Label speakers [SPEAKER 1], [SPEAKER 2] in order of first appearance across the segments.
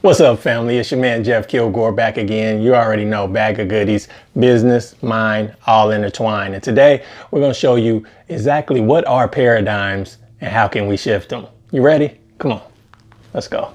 [SPEAKER 1] What's up, family? It's your man Jeff Kilgore back again. You already know, bag of goodies, business, mind, all intertwined. And today we're going to show you exactly what are paradigms and how can we shift them. You ready? Come on, let's go.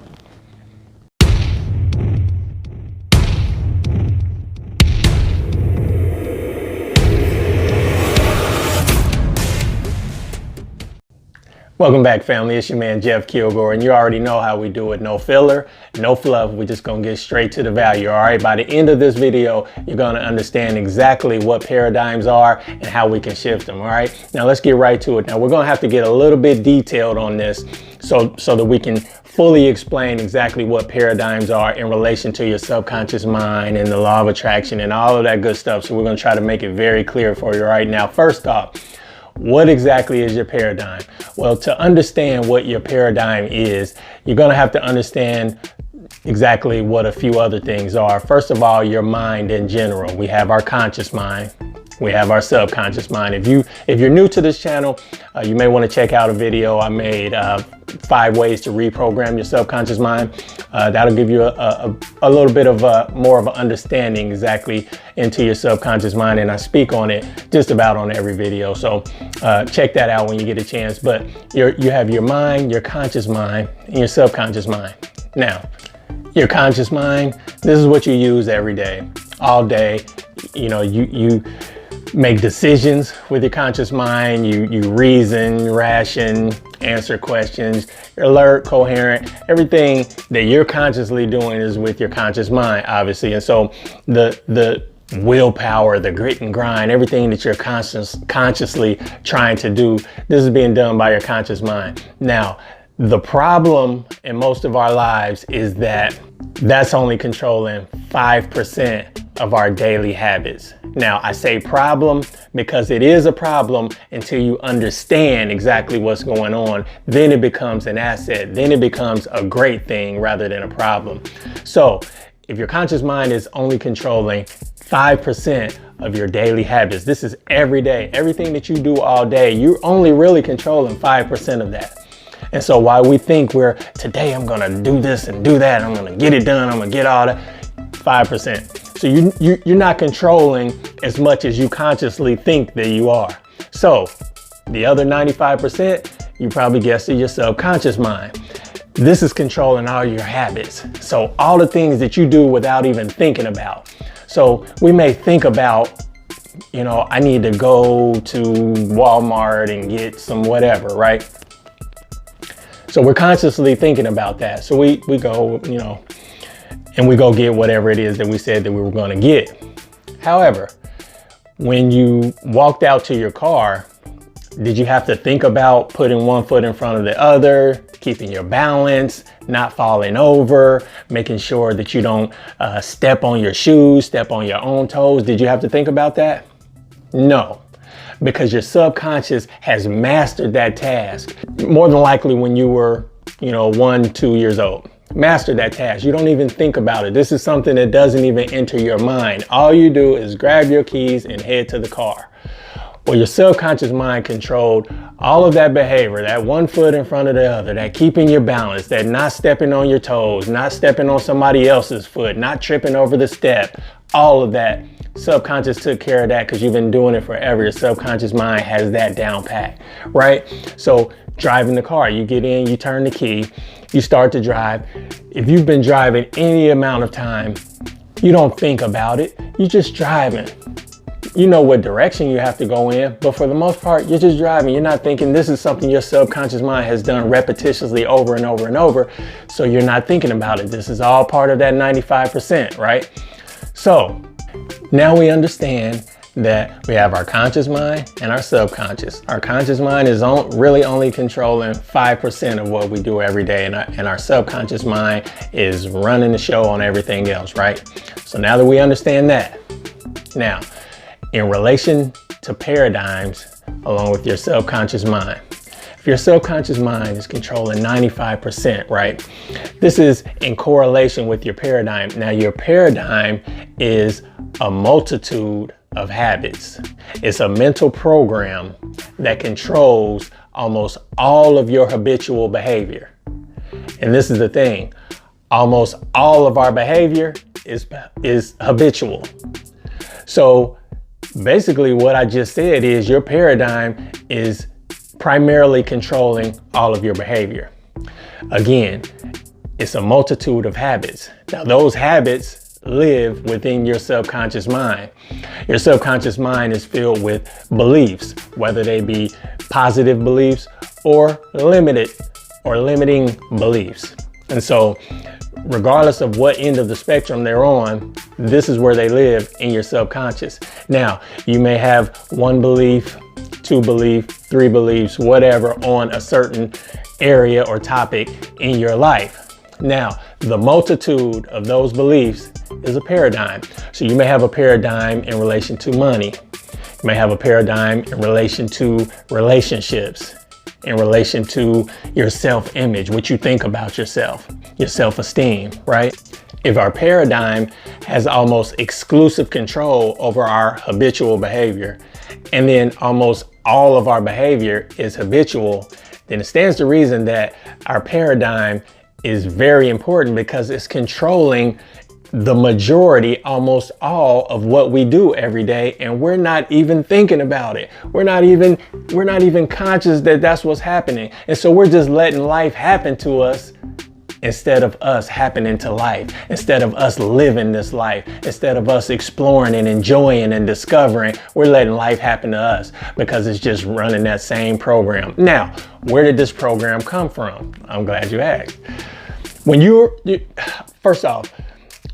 [SPEAKER 1] Welcome back, family. It's your man Jeff Kilgore, and you already know how we do it. No filler, no fluff. We're just gonna get straight to the value. All right, by the end of this video, you're gonna understand exactly what paradigms are and how we can shift them. All right, now let's get right to it. Now we're gonna have to get a little bit detailed on this so that we can fully explain exactly what paradigms are in relation to your subconscious mind and the law of attraction and all of that good stuff. So we're gonna try to make it very clear for you right now. First off, what exactly is your paradigm? Well, to understand what your paradigm is, you're going to have to understand exactly what a few other things are. First of all, your mind in general. We have our conscious mind. We have our subconscious mind. If you're new to this channel, you may want to check out a video I made, 5 ways to reprogram your subconscious mind. That'll give you a little bit of more of an understanding exactly into your subconscious mind, and I speak on it just about on every video. So check that out when you get a chance. But you have your mind, your conscious mind, and your subconscious mind. Now, your conscious mind, this is what you use every day, all day. You know, you make decisions with your conscious mind, you reason, ration, answer questions, you're alert, coherent. Everything that you're consciously doing is with your conscious mind, obviously. And so the willpower, the grit and grind, everything that you're consciously trying to do, this is being done by your conscious mind. Now, the problem in most of our lives is that that's only controlling 5% of our daily habits. Now, I say problem because it is a problem until you understand exactly what's going on. Then it becomes an asset. Then it becomes a great thing rather than a problem. So if your conscious mind is only controlling 5% of your daily habits, this is every day, everything that you do all day, you're only really controlling 5% of that. And so while we think today I'm gonna do this and do that, I'm gonna get it done, I'm gonna get all that, 5%. So you're not controlling as much as you consciously think that you are. So the other 95%, you probably guessed it, your subconscious mind. This is controlling all your habits. So all the things that you do without even thinking about. So we may think about, you know, I need to go to Walmart and get some whatever, right? So we're consciously thinking about that. So we go, you know, and we go get whatever it is that we said that we were going to get. However, when you walked out to your car, did you have to think about putting one foot in front of the other, keeping your balance, not falling over, making sure that you don't step on your shoes, step on your own toes? Did you have to think about that? No, because your subconscious has mastered that task. More than likely when you were, you know, 1, 2 years old. Master that task. You don't even think about it. This is something that doesn't even enter your mind. All you do is grab your keys and head to the car. Well, your subconscious mind controlled all of that behavior, that one foot in front of the other, that keeping your balance, that not stepping on your toes, not stepping on somebody else's foot, not tripping over the step, all of that. Subconscious took care of that because you've been doing it forever. Your subconscious mind has that down pat, right? So driving the car, you get in, you turn the key, you start to drive. If you've been driving any amount of time, you don't think about it. You're just driving. You know what direction you have to go in, but for the most part, you're just driving. You're not thinking. This is something your subconscious mind has done repetitiously over and over and over. So you're not thinking about it. This is all part of that 95%, right? So now we understand that we have our conscious mind and our subconscious. Our conscious mind is really only controlling 5% of what we do every day, and our subconscious mind is running the show on everything else, right? So now that we understand that, now in relation to paradigms along with your subconscious mind, if your subconscious mind is controlling 95%, right? This is in correlation with your paradigm. Now your paradigm is a multitude of habits. It's a mental program that controls almost all of your habitual behavior. And this is the thing, almost all of our behavior is habitual. So basically what I just said is your paradigm is primarily controlling all of your behavior. Again, it's a multitude of habits. Now those habits live within your subconscious mind. Your subconscious mind is filled with beliefs, whether they be positive beliefs or limiting beliefs. And so regardless of what end of the spectrum they're on, this is where they live in your subconscious. Now, you may have one belief, two beliefs, three beliefs, whatever on a certain area or topic in your life. Now, the multitude of those beliefs is a paradigm. So you may have a paradigm in relation to money. You may have a paradigm in relation to relationships, in relation to your self-image, what you think about yourself, your self-esteem, right? If our paradigm has almost exclusive control over our habitual behavior, and then almost all of our behavior is habitual, then it stands to reason that our paradigm is very important because it's controlling the majority, almost all of what we do every day, and we're not even thinking about it. We're not even conscious that that's what's happening. And so we're just letting life happen to us instead of us happening to life, instead of us living this life, instead of us exploring and enjoying and discovering. We're letting life happen to us because it's just running that same program. Now, where did this program come from? I'm glad you asked. First off,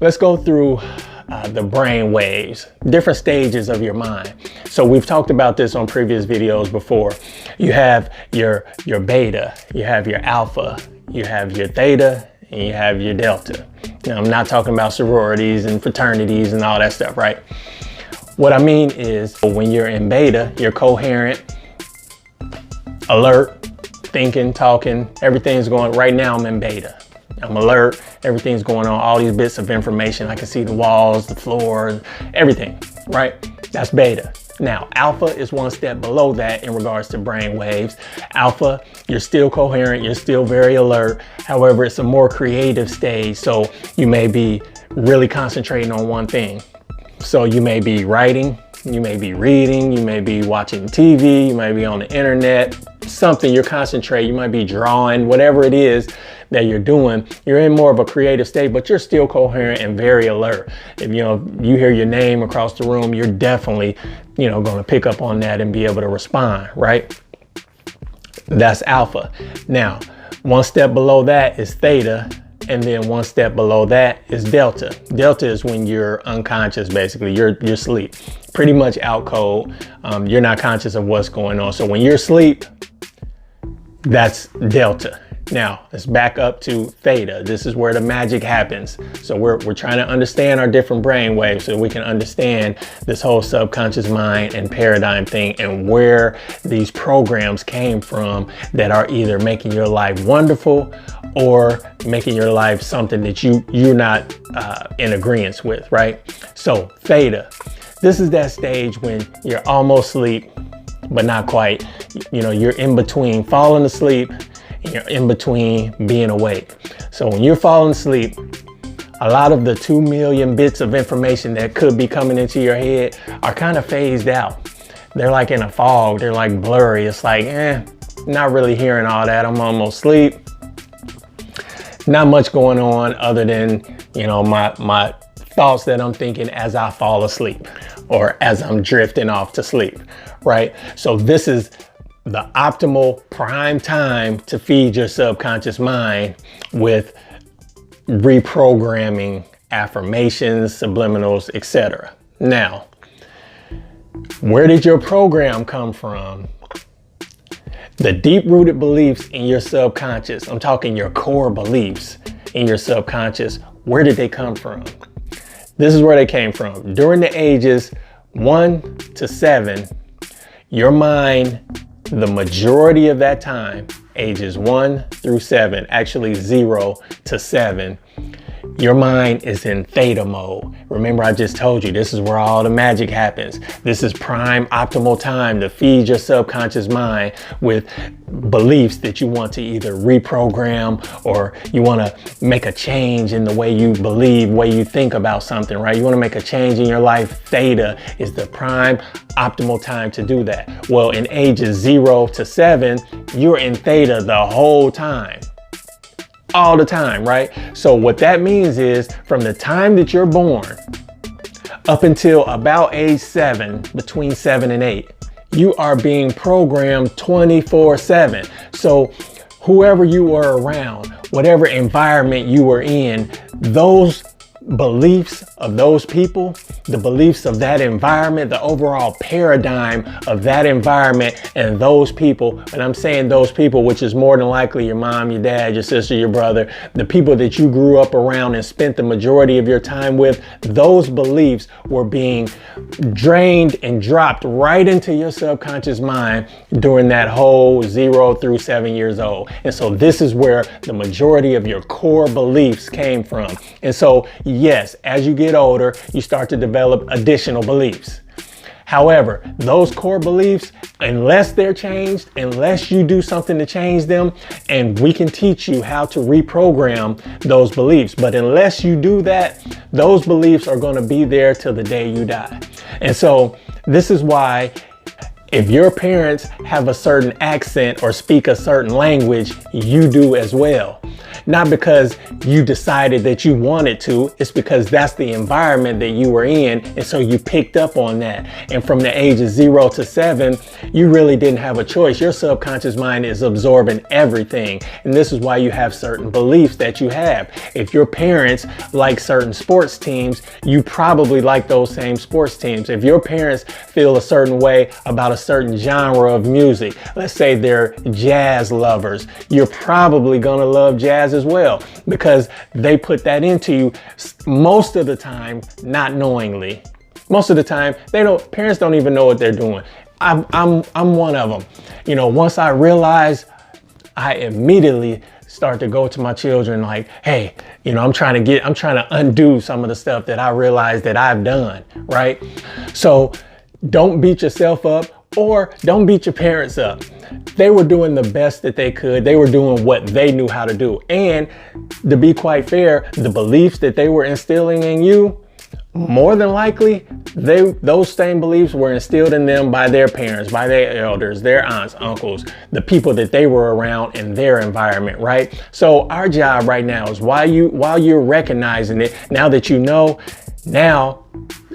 [SPEAKER 1] let's go through the brain waves, different stages of your mind. So we've talked about this on previous videos before. You have your beta, you have your alpha, you have your theta, and you have your delta. Now, I'm not talking about sororities and fraternities and all that stuff, right? What I mean is when you're in beta, you're coherent, alert, thinking, talking, everything's going. Right now I'm in beta. I'm alert, everything's going on, all these bits of information. I can see the walls, the floor, everything, right? That's beta. Now, alpha is one step below that in regards to brain waves. Alpha, you're still coherent, you're still very alert. However, it's a more creative stage. So you may be really concentrating on one thing. So you may be writing, you may be reading, you may be watching TV, you may be on the internet, something you're concentrating, you might be drawing, whatever it is that you're doing, you're in more of a creative state, but you're still coherent and very alert. If you hear your name across the room, you're definitely, going to pick up on that and be able to respond, right? That's alpha. Now, one step below that is theta, and then one step below that is delta. Delta is when you're unconscious, basically, you're asleep, pretty much out cold. You're not conscious of what's going on. So when you're asleep, that's delta. Now, let's back up to theta. This is where the magic happens. So we're trying to understand our different brain waves so we can understand this whole subconscious mind and paradigm thing and where these programs came from that are either making your life wonderful or making your life something that you're not in agreement with, right? So theta, this is that stage when you're almost asleep, but not quite. You're in between falling asleep, you're in between being awake. So when you're falling asleep, a lot of the 2 million bits of information that could be coming into your head are kind of phased out. They're like in a fog, they're like blurry. It's like, not really hearing all that. I'm almost asleep. Not much going on other than, my thoughts that I'm thinking as I fall asleep or as I'm drifting off to sleep, right? So this is the optimal prime time to feed your subconscious mind with reprogramming, affirmations, subliminals, etc. Now, where did your program come from? The deep-rooted beliefs in your subconscious, I'm talking your core beliefs in your subconscious, where did they come from? This is where they came from. During the ages 1 to 7, your mind, the majority of that time, ages 1 through 7, actually 0 to 7, your mind is in theta mode. Remember, I just told you, this is where all the magic happens. This is prime optimal time to feed your subconscious mind with beliefs that you want to either reprogram or you want to make a change in the way you believe, way you think about something, right? You want to make a change in your life. Theta is the prime optimal time to do that. Well, in ages 0 to 7, you're in theta the whole time. All the time, right? So what that means is from the time that you're born up until about age 7, between 7 and 8, you are being programmed 24/7. So whoever you were around, whatever environment you were in, those beliefs of those people, the beliefs of that environment, the overall paradigm of that environment and those people, and I'm saying those people, which is more than likely your mom, your dad, your sister, your brother, the people that you grew up around and spent the majority of your time with, those beliefs were being drained and dropped right into your subconscious mind during that whole 0 through 7 years old. And so this is where the majority of your core beliefs came from. And so yes, as you get older, you start to develop additional beliefs. However, those core beliefs, unless they're changed, unless you do something to change them, and we can teach you how to reprogram those beliefs, but unless you do that, those beliefs are going to be there till the day you die. And so this is why if your parents have a certain accent or speak a certain language, you do as well. Not because you decided that you wanted to, it's because that's the environment that you were in. And so you picked up on that. And from the ages 0 to 7, you really didn't have a choice. Your subconscious mind is absorbing everything. And this is why you have certain beliefs that you have. If your parents like certain sports teams, you probably like those same sports teams. If your parents feel a certain way about a certain genre of music, let's say they're jazz lovers, you're probably gonna love jazz as well, because they put that into you most of the time, not knowingly. Most of the time, parents don't even know what they're doing. I'm one of them. You know, once I realize, I immediately start to go to my children like, hey, you know, I'm trying to undo some of the stuff that I realized that I've done, right? So don't beat yourself up, or don't beat your parents up. They were doing the best that they could. They were doing what they knew how to do. And to be quite fair, the beliefs that they were instilling in you, more than likely, those same beliefs were instilled in them by their parents, by their elders, their aunts, uncles, the people that they were around in their environment, right? So our job right now is while you're recognizing it, now that you know, now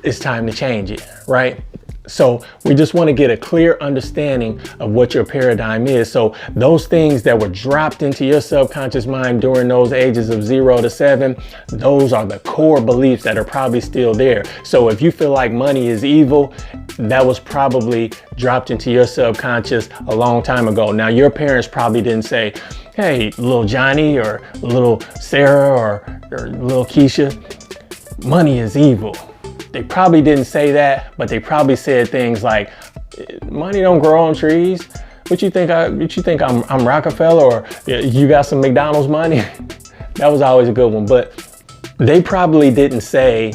[SPEAKER 1] it's time to change it, right? So we just want to get a clear understanding of what your paradigm is. So those things that were dropped into your subconscious mind during those ages of 0 to 7, those are the core beliefs that are probably still there. So if you feel like money is evil, that was probably dropped into your subconscious a long time ago. Now, your parents probably didn't say, hey, little Johnny or little Sarah or little Keisha, money is evil. They probably didn't say that, but they probably said things like, money don't grow on trees. What you think I'm Rockefeller, or you got some McDonald's money? That was always a good one. But they probably didn't say,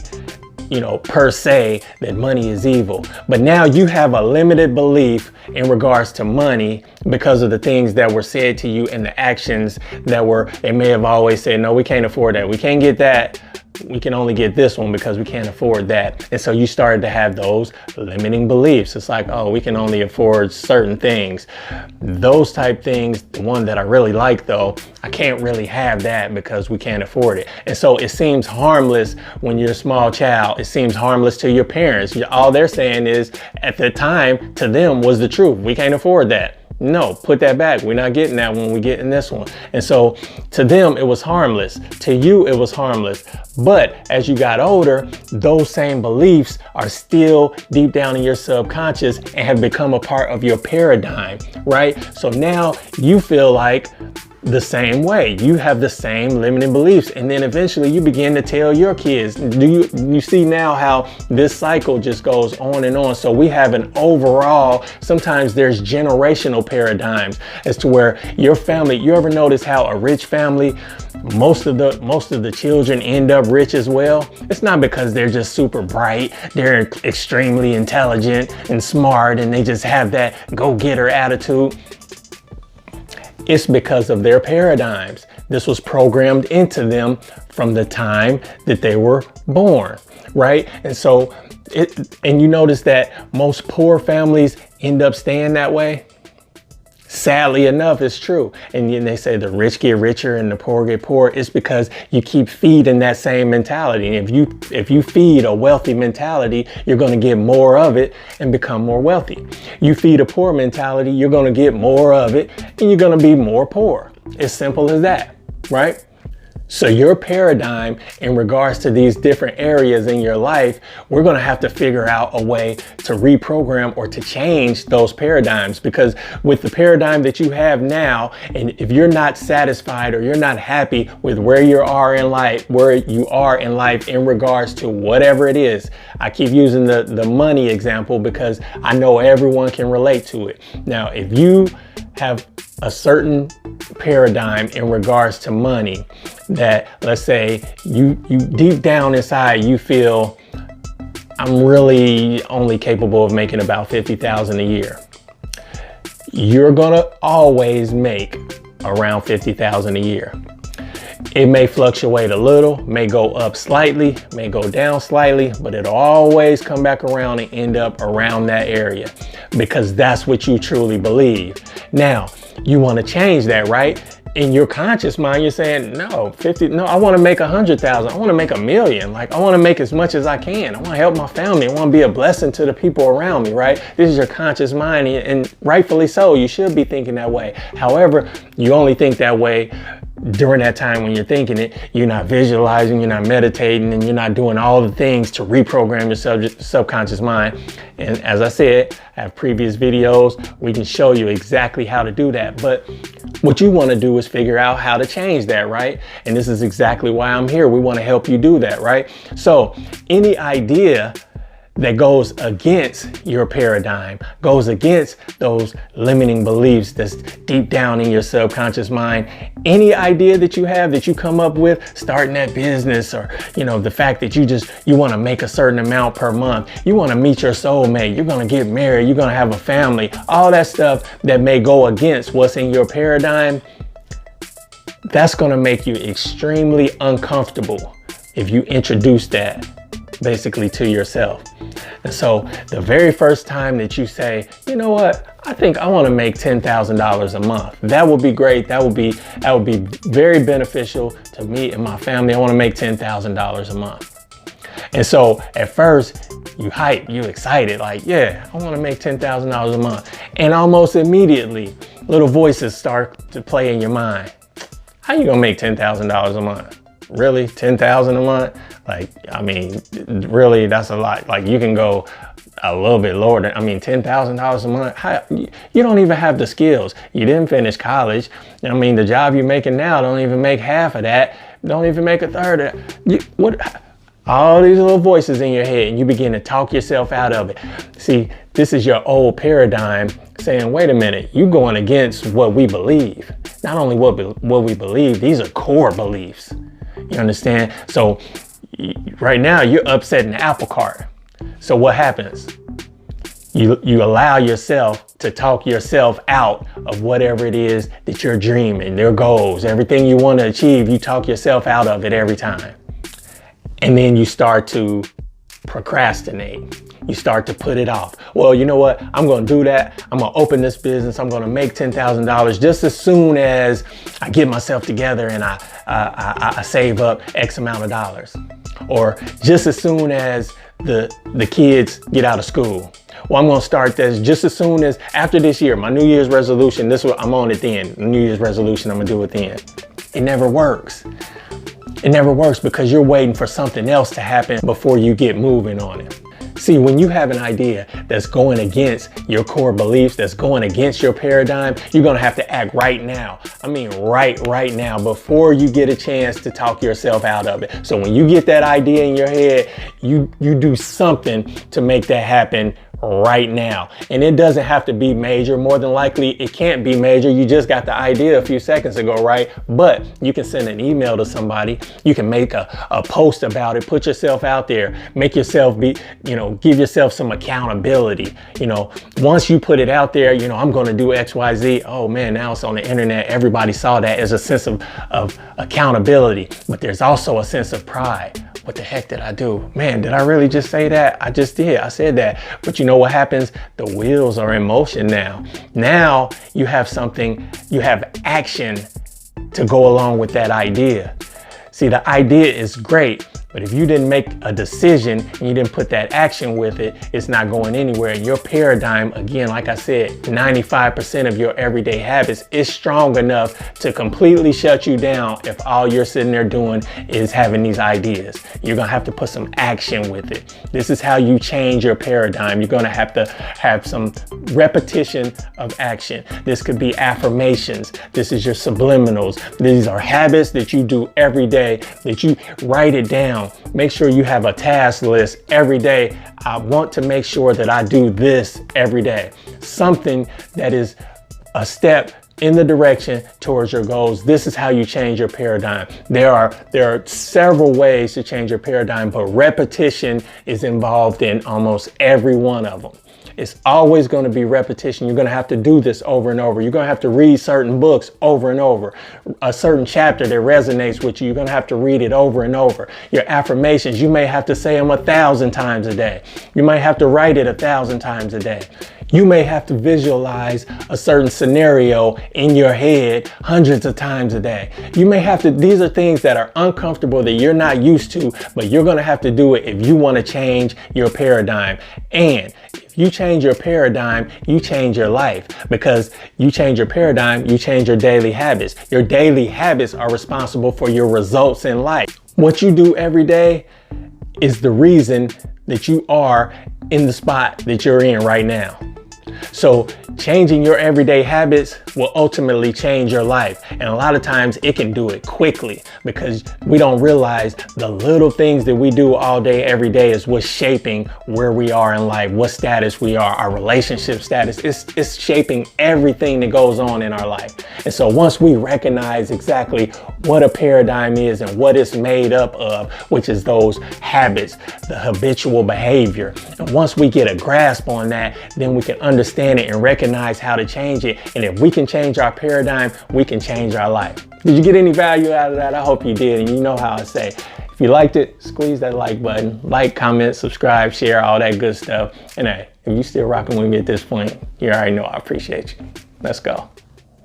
[SPEAKER 1] you know, per se that money is evil. But now you have a limited belief in regards to money because of the things that were said to you and the actions that they may have always said, no, we can't afford that. We can't get that. We can only get this one because we can't afford that. And so you started to have those limiting beliefs. It's like, oh, we can only afford certain things. Those type things, the one that I really like though, I can't really have that because we can't afford it. And so it seems harmless when you're a small child. It seems harmless to your parents. All they're saying is at the time to them was the truth. We can't afford that. No, put that back. We're not getting that one. We're getting this one. And so to them, it was harmless. To you, it was harmless. But as you got older, those same beliefs are still deep down in your subconscious and have become a part of your paradigm, right? So now you feel like the same way. You have the same limiting beliefs. And then eventually you begin to tell your kids. You see now how this cycle just goes on and on. So we have an overall, sometimes there's generational paradigms as to where your family, you ever notice how a rich family most of the children end up rich as well, it's not because they're just super bright, they're extremely intelligent and smart, and they just have that go-getter attitude. It's because of their paradigms. This was programmed into them from the time that they were born, right? And so, and you notice that most poor families end up staying that way. Sadly enough, it's true. And then they say the rich get richer and the poor get poor. It's because you keep feeding that same mentality. And if you feed a wealthy mentality, you're going to get more of it and become more wealthy. You feed a poor mentality, you're going to get more of it and you're going to be more poor. It's simple as that, right? So your paradigm in regards to these different areas in your life, we're going to have to figure out a way to reprogram or to change those paradigms, because with the paradigm that you have now, and if you're not satisfied or you're not happy with where you are in life, in regards to whatever it is, I keep using the money example because I know everyone can relate to it. Now, if you have a certain paradigm in regards to money that, let's say you deep down inside, you feel I'm really only capable of making about 50,000 a year. You're gonna always make around 50,000 a year. It may fluctuate a little, may go up slightly, may go down slightly, but it'll always come back around and end up around that area because that's what you truly believe. Now, you want to change that, right? In your conscious mind, you're saying, no, I want to make 100,000. I want to make 1,000,000. Like, I want to make as much as I can. I want to help my family. I want to be a blessing to the people around me, right? This is your conscious mind, and rightfully so. You should be thinking that way. However, you only think that way during that time when you're thinking it. You're not visualizing, you're not meditating, and you're not doing all the things to reprogram your subconscious mind. And as I said, I have previous videos. We can show you exactly how to do that. But what you want to do is figure out how to change that, right? And this is exactly why I'm here. We want to help you do that, right? So any idea that goes against your paradigm, goes against those limiting beliefs that's deep down in your subconscious mind, any idea that you have that you come up with, starting that business, or, the fact that you want to make a certain amount per month, you want to meet your soulmate, you're going to get married, you're going to have a family, all that stuff that may go against what's in your paradigm, that's going to make you extremely uncomfortable if you introduce that basically to yourself. And so the very first time that you say, you know what, I think I want to make $10,000 a month, that would be great. That would be very beneficial to me and my family. I want to make $10,000 a month. And so at first you hype, you excited, like, yeah, I want to make $10,000 a month. And almost immediately little voices start to play in your mind. How you gonna make $10,000 a month? Really? 10,000 a month? Like, I mean, really, that's a lot. Like, you can go a little bit lower than, $10,000 a month. You don't even have the skills. You didn't finish college. The job you're making now don't even make half of that. Don't even make a third of that. All these little voices in your head, and you begin to talk yourself out of it. See, this is your old paradigm saying, wait a minute, you're going against what we believe. Not only what we believe, these are core beliefs. You understand? So right now you're upsetting the apple cart. So what happens? You allow yourself to talk yourself out of whatever it is that you're dreaming, their goals, everything you want to achieve, you talk yourself out of it every time. And then you start to procrastinate. You start to put it off. Well, you know what? I'm going to do that. I'm going to open this business. I'm going to make $10,000 just as soon as I get myself together and I save up X amount of dollars. Or just as soon as the kids get out of school. Well, I'm going to start this just as soon as after this year, my New Year's resolution, this is what I'm on at the end. New Year's resolution, I'm going to do at the end. It never works. It never works because you're waiting for something else to happen before you get moving on it. See, when you have an idea that's going against your core beliefs, that's going against your paradigm, you're going to have to act right now. Right now, before you get a chance to talk yourself out of it. So when you get that idea in your head, you do something to make that happen right now. And it doesn't have to be major. More than likely, it can't be major. You just got the idea a few seconds ago, right? But you can send an email to somebody. You can make a post about it. Put yourself out there. Make yourself be, give yourself some accountability. Once you put it out there, I'm going to do X, Y, Z. Oh man, now it's on the internet. Everybody saw that. As a sense of accountability. But there's also a sense of pride. What the heck did I do? Man, did I really just say that? I just did. I said that. But you know what happens? The wheels are in motion now. Now you have something, you have action to go along with that idea. See, the idea is great, but if you didn't make a decision and you didn't put that action with it, it's not going anywhere. Your paradigm, again, like I said, 95% of your everyday habits is strong enough to completely shut you down if all you're sitting there doing is having these ideas. You're gonna have to put some action with it. This is how you change your paradigm. You're gonna have to have some repetition of action. This could be affirmations. This is your subliminals. These are habits that you do every day, that you write it down. Make sure you have a task list every day. I want to make sure that I do this every day. Something that is a step in the direction towards your goals. This is how you change your paradigm. There are several ways to change your paradigm, but repetition is involved in almost every one of them. It's always going to be repetition. You're going to have to do this over and over. You're going to have to read certain books over and over. A certain chapter that resonates with you, you're going to have to read it over and over. Your affirmations, you may have to say them 1,000 times a day. You might have to write it 1,000 times a day. You may have to visualize a certain scenario in your head hundreds of times a day. You may have to, these are things that are uncomfortable that you're not used to, but you're going to have to do it if you want to change your paradigm. And if you change your paradigm, you change your life, because you change your paradigm, you change your daily habits. Your daily habits are responsible for your results in life. What you do every day is the reason that you are in the spot that you're in right now. So changing your everyday habits will ultimately change your life. And a lot of times it can do it quickly, because we don't realize the little things that we do all day, every day is what's shaping where we are in life, what status we are, our relationship status. It's shaping everything that goes on in our life. And so once we recognize exactly what a paradigm is and what it's made up of, which is those habits, the habitual behavior, and once we get a grasp on that, then we can understand it and recognize how to change it. And if we can change our paradigm, we can change our life. Did you get any value out of that? I hope you did. And you know how I say, if you liked it, squeeze that like button, like, comment, subscribe, share, all that good stuff. And hey, if you still rocking with me at this point, you already know I appreciate you. Let's go.